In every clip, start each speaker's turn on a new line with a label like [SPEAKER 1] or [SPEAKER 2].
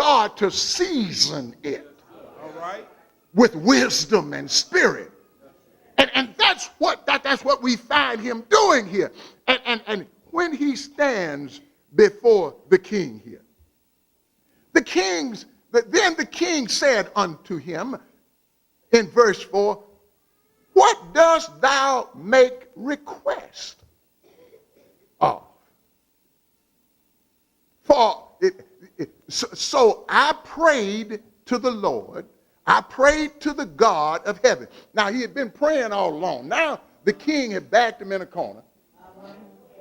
[SPEAKER 1] God to season it
[SPEAKER 2] All right.
[SPEAKER 1] with wisdom and spirit. And that's what we find him doing here. And when he stands before the king here, then the king said unto him in verse 4, what dost thou make request of? So I prayed to the Lord. I prayed to the God of heaven. Now, he had been praying all along. Now, the king had backed him in a corner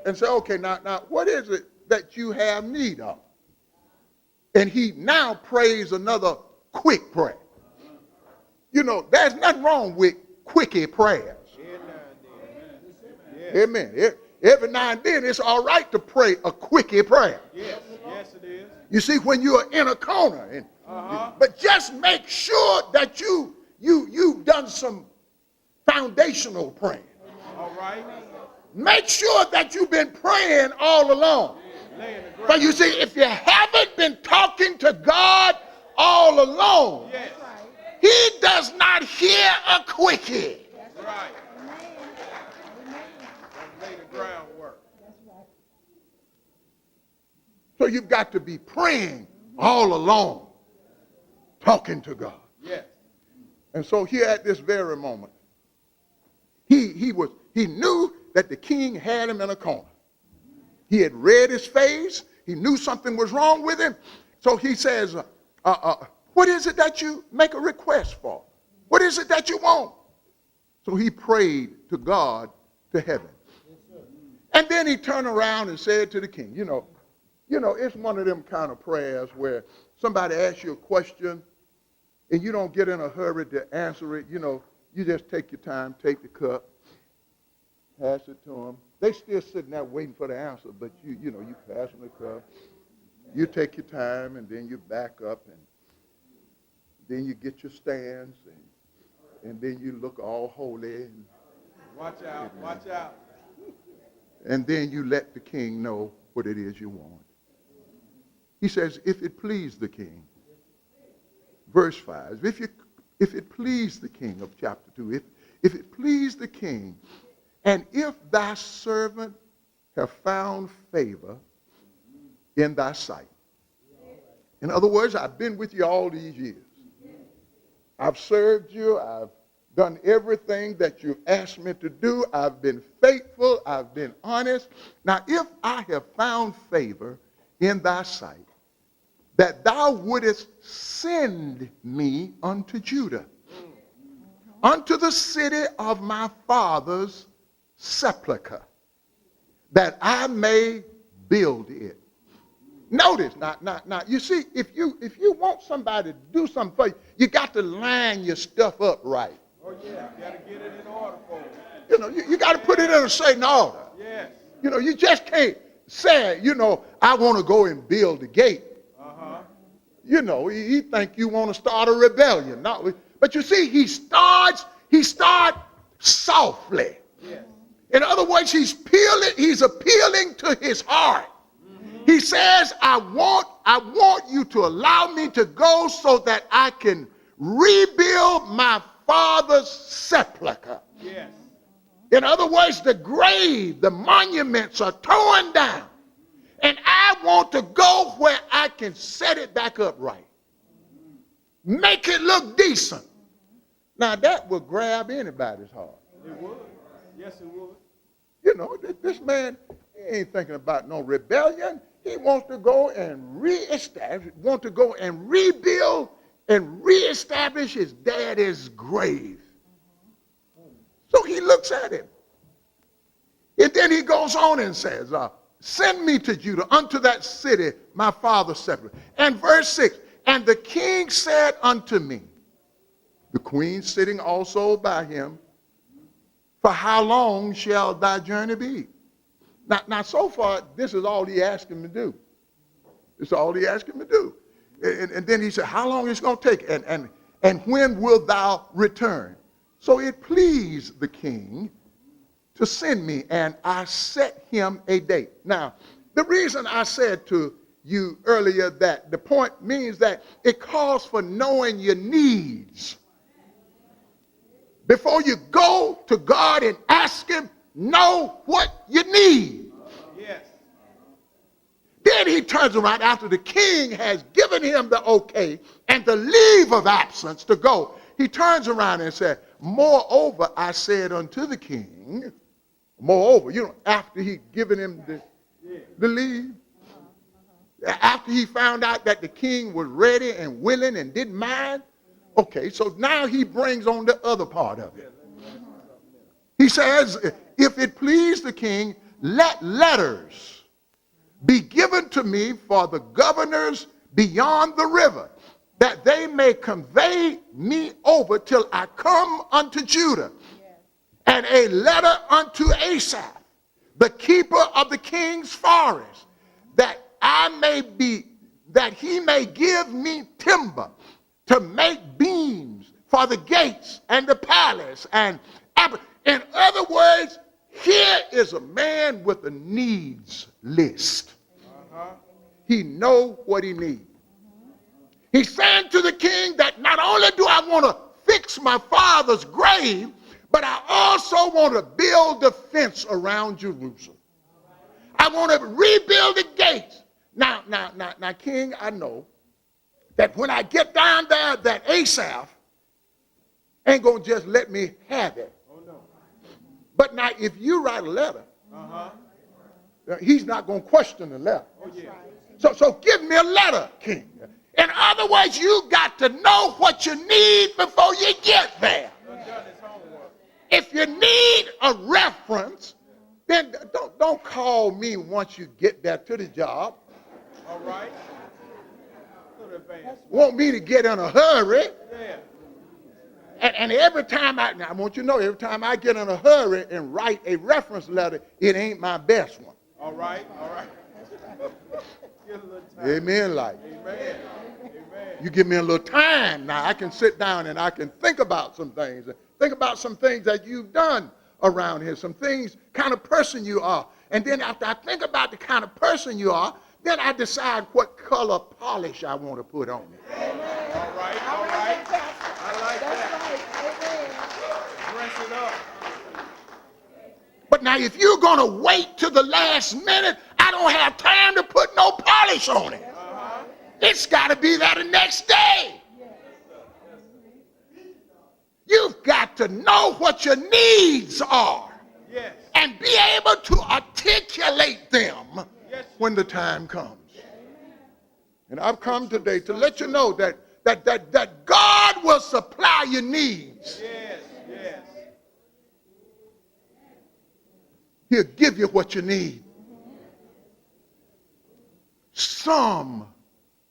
[SPEAKER 1] and said, okay, now, what is it that you have need of? And he now prays another quick prayer. You know, there's nothing wrong with quickie prayers. Amen. Every now and then, it's all right to pray a quickie prayer.
[SPEAKER 2] Yes, yes it is.
[SPEAKER 1] You see, when you are in a corner, but just make sure that you've done some foundational praying.
[SPEAKER 2] All right.
[SPEAKER 1] Make sure that you've been praying all along. But you see, if you haven't been talking to God all along,
[SPEAKER 2] Yes.
[SPEAKER 1] he does not hear a quickie.
[SPEAKER 2] Right. Lay the groundwork.
[SPEAKER 1] So you've got to be praying all along, talking to God.
[SPEAKER 2] Yes.
[SPEAKER 1] And so here at this very moment, he knew that the king had him in a corner. He had read his face. He knew something was wrong with him. So he says, what is it that you make a request for? What is it that you want? So he prayed to God to heaven. And then he turned around and said to the king, you know, it's one of them kind of prayers where somebody asks you a question and you don't get in a hurry to answer it. You know, you just take your time, take the cup, pass it to them. They still sitting there waiting for the answer, but you pass them the cup. You take your time, and then you back up, and then you get your stance, and then you look all holy. And,
[SPEAKER 2] Watch out, watch out.
[SPEAKER 1] and then you let the king know what it is you want. He says, if it please the king, verse 5, if it please the king of chapter 2, if it please the king, and if thy servant have found favor in thy sight. In other words, I've been with you all these years. I've served you. I've done everything that you've asked me to do. I've been faithful. I've been honest. Now, if I have found favor in thy sight, that thou wouldest send me unto Judah, unto the city of my father's sepulcher, that I may build it. Notice, now, you see, if you want somebody to do something for you, you got to line your stuff up right.
[SPEAKER 2] Oh, yeah, you got to get it in order for you.
[SPEAKER 1] You know, you got to put it in a certain order.
[SPEAKER 2] Yes.
[SPEAKER 1] You know, you just can't say, I want to go and build the gate.
[SPEAKER 2] Uh-huh.
[SPEAKER 1] You know, he think you want to start a rebellion. No, but you see, he starts softly.
[SPEAKER 2] Yes.
[SPEAKER 1] In other words, he's appealing to his heart. He says, I want you to allow me to go so that I can rebuild my father's sepulcher.
[SPEAKER 2] Yes.
[SPEAKER 1] In other words, the grave, the monuments are torn down. And I want to go where I can set it back up right. Make it look decent. Now that will grab anybody's heart.
[SPEAKER 2] It would. Yes, it would.
[SPEAKER 1] You know, this man, he ain't thinking about no rebellion. He wants to go and rebuild and reestablish his daddy's grave. So he looks at him. And then he goes on and says, send me to Judah, unto that city, my father's sepulchre. And verse 6, and the king said unto me, the queen sitting also by him, for how long shall thy journey be? Now, so far, this is all he asked him to do. It's all he asked him to do. And then he said, how long is it going to take? And when wilt thou return? So it pleased the king to send me, and I set him a date. Now, the reason I said to you earlier that the point means that it calls for knowing your needs. Before you go to God and ask him, know what you need.
[SPEAKER 2] Yes.
[SPEAKER 1] Then he turns around after the king has given him the okay and the leave of absence to go. He turns around and said, moreover, I said unto the king, moreover, after he given him the leave, after he found out that the king was ready and willing and didn't mind, okay, so now he brings on the other part of it. He says, if it please the king, let letters be given to me for the governors beyond the river, that they may convey me over till I come unto Judah. And a letter unto Asaph, the keeper of the king's forest, that he may give me timber to make beams for the gates and the palace. And in other words, here is a man with a needs list. He know what he needs. He's saying to the king that not only do I want to fix my father's grave, but I also want to build the fence around Jerusalem. I want to rebuild the gates. Now, King, I know that when I get down there, that Asaph ain't going to just let me have it.
[SPEAKER 2] Oh, no.
[SPEAKER 1] But now, if you write a letter, he's not going to question the letter.
[SPEAKER 2] Oh, yeah.
[SPEAKER 1] So give me a letter, King. In other words, you got to know what you need before you get there.
[SPEAKER 2] Done his homework.
[SPEAKER 1] If you need a reference, then don't call me once you get there to the job.
[SPEAKER 2] All right. Little advance.
[SPEAKER 1] Want me to get in a hurry.
[SPEAKER 2] Yeah.
[SPEAKER 1] And every time I want you to know, every time I get in a hurry and write a reference letter, it ain't my best one.
[SPEAKER 2] All right. All right. Give a little time.
[SPEAKER 1] Amen, like.
[SPEAKER 2] Amen. Amen.
[SPEAKER 1] You give me a little time now, I can sit down and I can think about some things. Think about some things that you've done around here, some things, kind of person you are. And then after I think about the kind of person you are, then I decide what color polish I want to put on it.
[SPEAKER 2] All right. All right. I like that. Dress it up.
[SPEAKER 1] But now if you're going to wait to the last minute, I don't have time to put no polish on it. It's got to be there the next day. You've got to know what your needs are.
[SPEAKER 2] Yes.
[SPEAKER 1] And be able to articulate them when the time comes. And I've come today to let you know that God will supply your needs.
[SPEAKER 2] Yes. Yes.
[SPEAKER 1] He'll give you what you need. Some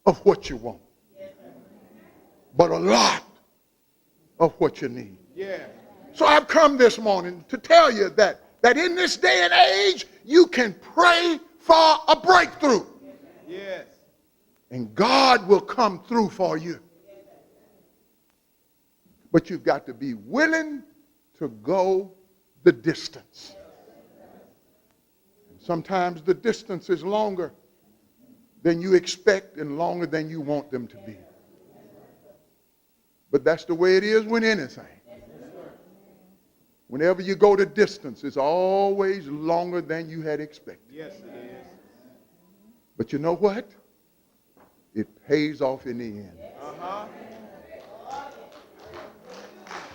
[SPEAKER 1] of what you want, but a lot of what you need.
[SPEAKER 2] Yeah.
[SPEAKER 1] So I've come this morning to tell you that in this day and age, you can pray for a breakthrough.
[SPEAKER 2] Yes.
[SPEAKER 1] And God will come through for you. But you've got to be willing to go the distance. And sometimes the distance is longer than you expect and longer than you want them to be. But that's the way it is with anything. Whenever you go the distance, it's always longer than you had expected.
[SPEAKER 2] Yes, it is.
[SPEAKER 1] But you know what? It pays off in the end.
[SPEAKER 2] Uh-huh.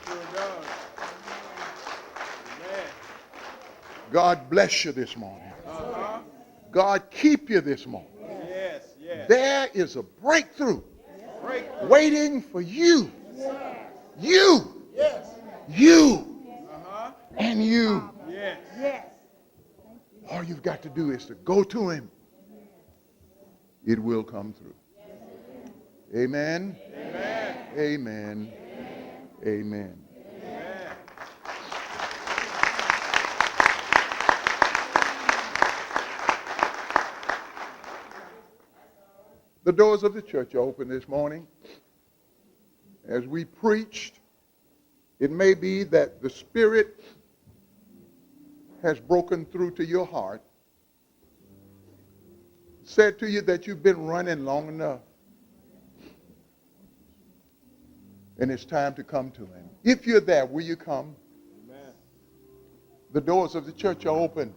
[SPEAKER 2] Sure does. Amen.
[SPEAKER 1] God bless you this morning.
[SPEAKER 2] Uh-huh.
[SPEAKER 1] God keep you this morning.
[SPEAKER 2] Yes, yes.
[SPEAKER 1] There is a breakthrough
[SPEAKER 2] Breakthrough.
[SPEAKER 1] waiting for you. You.
[SPEAKER 2] Yes.
[SPEAKER 1] You.
[SPEAKER 2] Uh-huh.
[SPEAKER 1] And you.
[SPEAKER 2] Yes.
[SPEAKER 3] Yes.
[SPEAKER 1] All you've got to do is to go to him. It will come through. Amen.
[SPEAKER 2] Amen.
[SPEAKER 1] Amen. Amen.
[SPEAKER 2] Amen.
[SPEAKER 1] The doors of the church are open this morning. As we preached, it may be that the Spirit has broken through to your heart. said to you that you've been running long enough and it's time to come to him. If you're there, will you come?
[SPEAKER 2] Amen.
[SPEAKER 1] The doors of the church are open.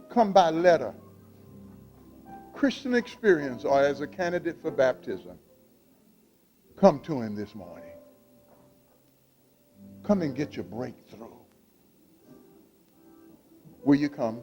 [SPEAKER 1] Come by letter, Christian experience, or as a candidate for baptism. Come to him this morning. Come and get your breakthrough. Will you come?